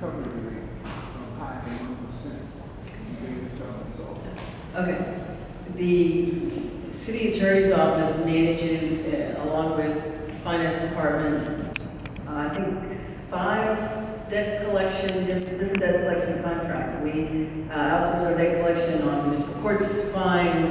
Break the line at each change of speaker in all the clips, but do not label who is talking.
recovery rate higher than 1%. You gave it to them, so.
Okay. The city attorney's office manages, along with finance department, I think 5 debt collection, different debt collection contracts. We outsource our debt collection on municipal courts, fines,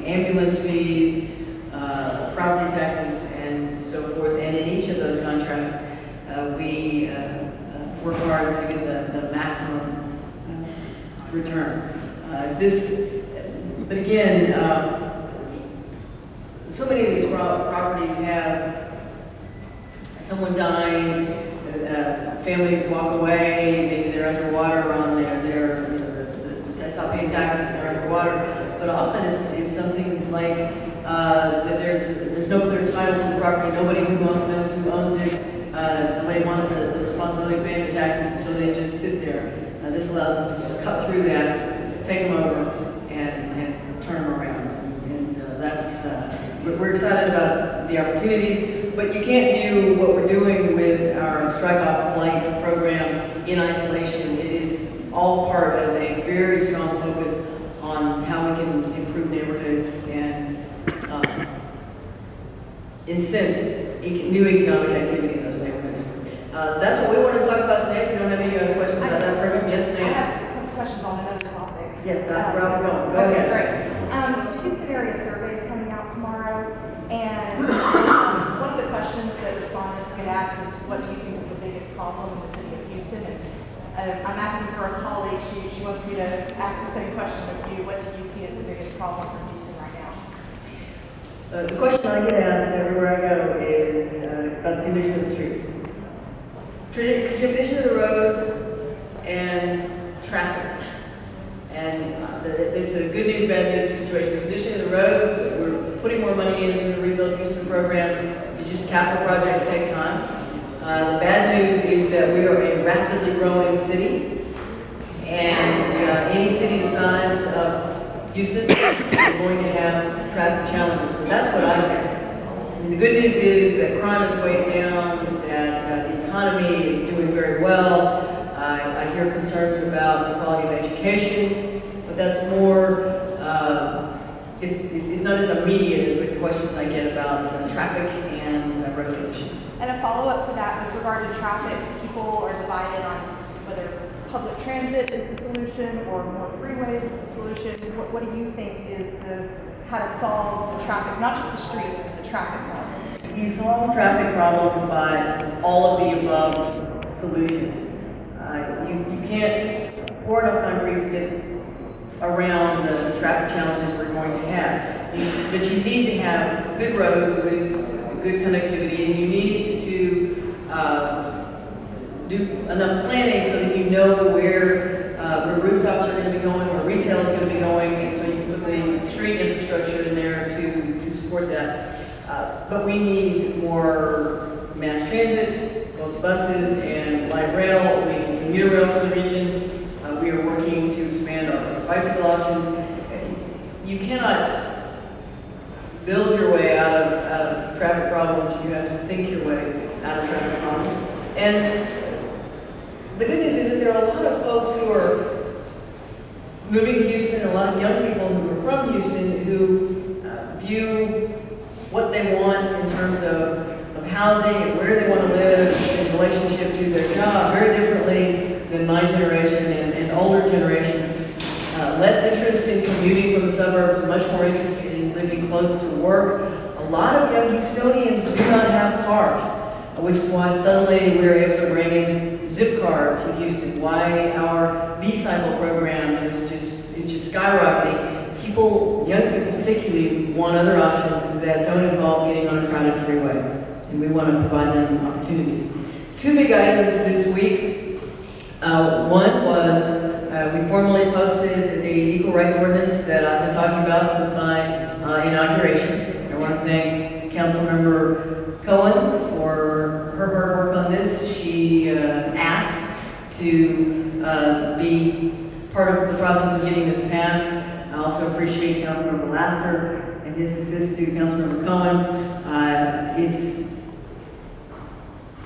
ambulance fees, property taxes, and so forth. And in each of those contracts, we work hard to get the maximum return. But again, so many of these properties have, someone dies, families walk away, maybe they're underwater on they stop paying taxes, they're underwater. But often it's something like that there's no clear title to the property, nobody who knows who owns it. Nobody wants the responsibility of paying the taxes, and so they just sit there. This allows us to just cut through that, take them over, and turn them around. And that's we're excited about the opportunities, but you can't view what we're doing with our Strikeoff Light program in isolation. It is all part of a very strong focus on how we can improve neighborhoods and incent new economic activity in those neighborhoods. That's what we wanted to talk about today. If you don't have any other questions about that program, yes, ma'am.
I have a couple questions on another topic.
Yes, that's where I was going. Go
Okay,
ahead.
great. Houston area survey is coming out tomorrow, and one of the questions that respondents get asked is, what do you think is the biggest problem in the city of Houston? And I'm asking for a colleague. She wants me to ask the same question of you. What do you see as the biggest problem for Houston right now?
The question I get asked everywhere I go is about the condition of the streets. Condition of the roads and traffic. And it's a good news, bad news situation. The condition of the roads, we're putting more money into the Rebuild Houston program. It's just capital projects take time. The bad news is that we are a rapidly growing city. And any city the size of Houston is going to have traffic challenges. But that's what I hear. And the good news is that crime is way down, that the economy is doing very well. I hear concerns about the quality of education, but that's more, it's not as immediate as the questions I get about traffic and road conditions.
And a follow-up to that, with regard to traffic, people are divided on whether public transit is the solution or more freeways is the solution. What do you think is how to solve the traffic, not just the streets, but the traffic problem?
You solve traffic problems by all of the above solutions. You can't pour enough concrete to get around the traffic challenges we're going to have. But you need to have good roads with good connectivity, and you need to do enough planning so that you know where rooftops are going to be going, where retail is going to be going, and so you can put the street infrastructure in there to support that. But we need more mass transit, both buses and light rail. We need commuter rail for the region. We are working to expand our bicycle options. You cannot build your way out of traffic problems. You have to think your way out of traffic problems. And the good news is that there are a lot of folks who are moving to Houston, a lot of young people who are from Houston who view what they want in terms of housing and where they want to live in relationship to their job very differently than my generation and older generations. Less interest in commuting from the suburbs, much more interested in living close to work. A lot of young Houstonians do not have cars, which is why suddenly we're able to bring in Zipcar to Houston, why our V-Cycle program is just skyrocketing. Young people particularly, want other options that don't involve getting on a crowded freeway, and we want to provide them opportunities. 2 big items this week. One was we formally posted the equal rights ordinance that I've been talking about since my inauguration. I want to thank Councilmember Cohen for her hard work on this. She asked to be part of the process of getting this passed. I also appreciate Councilmember Laster and his assist to Councilmember Cohen.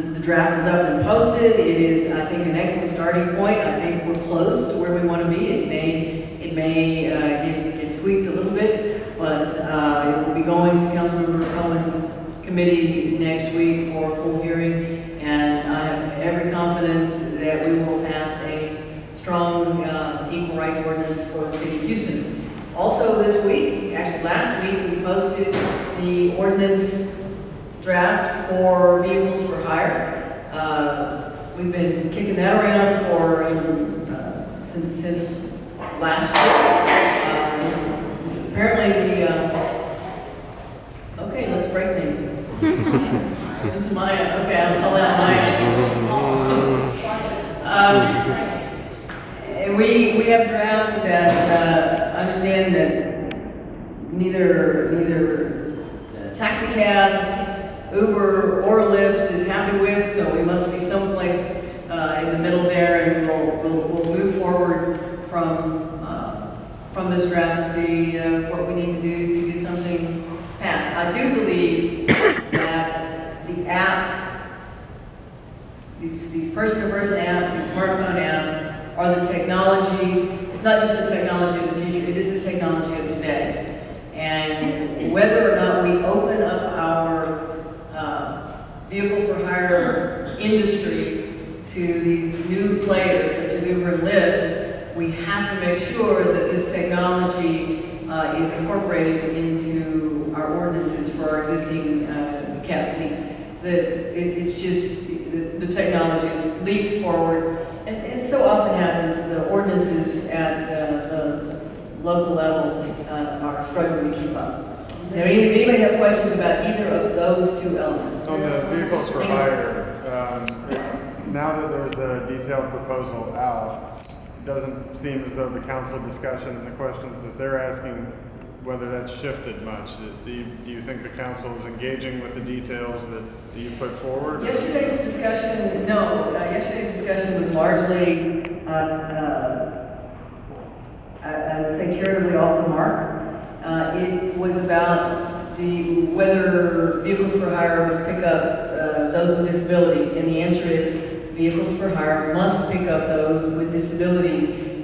the draft is up and posted. It is, I think, an excellent starting point. I think we're close to where we want to be. It may get tweaked a little bit, but it will be going to Councilmember Cohen's committee next week for a full hearing, and I have every confidence that we will pass a strong equal rights ordinance for the city of Houston. Also this week, actually last week, we posted the ordinance draft for vehicles for hire. We've been kicking that around for since last year. This apparently okay, let's break things. It's Maya. Okay, I'll call out Maya. We have a draft that understand that neither taxi cabs, Uber, or Lyft is happy with, so we must be someplace in the middle there, and we'll move forward from this draft to see what we need to do to get something passed. I do believe that the apps, these person-to-person apps, these smartphone apps, are the technology. It's not just the technology of the future, it is the technology of today. And whether or not we open up our vehicle for hire industry to these new players such as Uber and Lyft, we have to make sure that this technology is incorporated into our ordinances for our existing cab fleets. It's just, the technology is leaped forward, and it so often happens the ordinances at the local level are struggling to keep up. So anybody have questions about either of those two elements?
On the vehicles for hire, now that there's a detailed proposal out, it doesn't seem as though the council discussion and the questions that they're asking, whether that's shifted much. Do you think the council is engaging with the details that you put forward?
Yesterday's discussion, no. Yesterday's discussion was largely, I would say, charitably off the mark. It was about whether vehicles for hire must pick up those with disabilities, and the answer is vehicles for hire must pick up those with disabilities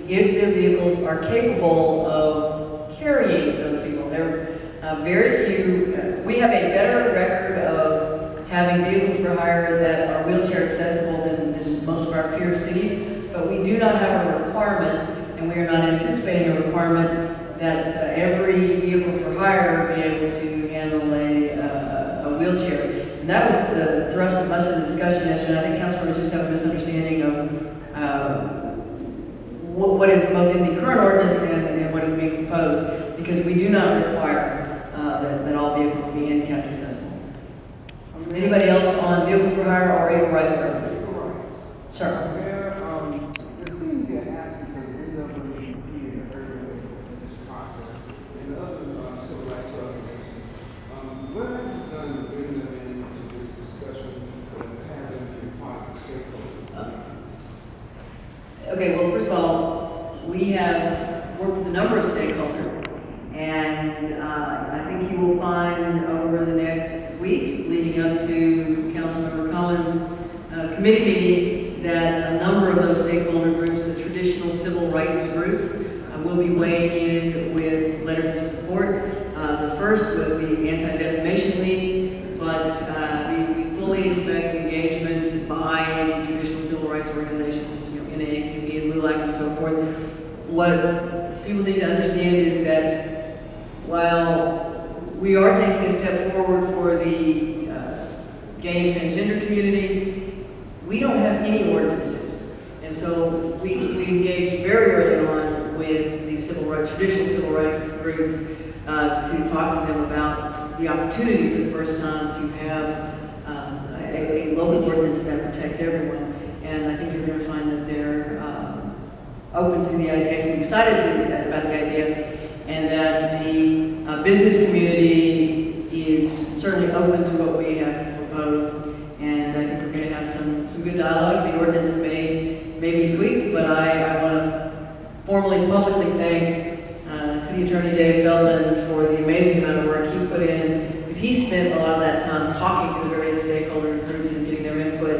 if their vehicles are capable of carrying those people. There are very few. We have a better record of having vehicles for hire that are wheelchair accessible than most of our peer cities, but we do not have a requirement, and we are not anticipating a requirement that every vehicle for hire be able to handle a wheelchair. And that was the thrust of much of the discussion yesterday. I think Councilmembers just have a misunderstanding of what is both in the current ordinance and what is being proposed, because we do not require that all vehicles be handicap accessible. Anybody else on vehicles for hire or equal rights ordinance?
Equal rights.
Sure.
There seems to be an absence of NAACP in the early in this process, and other civil rights organizations. What have you done to bring them into this discussion and have them be part of the stakeholders?
Okay, well, first of all, we have worked with a number of stakeholders, and I think you will find over the next week, leading up to Councilmember Cohen's committee meeting, that a number of those stakeholder groups, the traditional civil rights groups, will be weighing in with letters of support. The first was the Anti-Defamation League, but we fully expect engagement by the traditional civil rights organizations, NAACP and LULAC and so forth. What people need to understand is that while we are taking a step forward for the gay and transgender community, we don't have any ordinances. And so we engaged very early on with the traditional civil rights groups to talk to them about the opportunity for the first time to have a local ordinance that protects everyone. And I think you're going to find that they're open to the idea, actually excited about the idea, and that the business community is certainly open to what we have proposed. And I think we're going to have some good dialogue. The ordinance may be tweaked, but I want to formally, publicly thank City Attorney Dave Feldman for the amazing amount of work he put in, because he spent a lot of that time talking to the various stakeholder groups and getting their input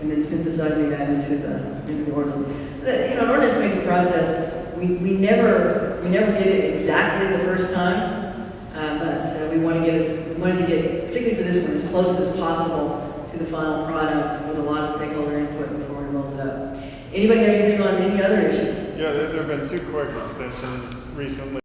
and then synthesizing that into the ordinance. An ordinance making process, we never get it exactly the first time, but we wanted to get, particularly for this one, as close as possible to the final product with a lot of stakeholder input before we rolled it up. Anybody have anything on any other issue?
Yeah, there have been two quick extensions recently.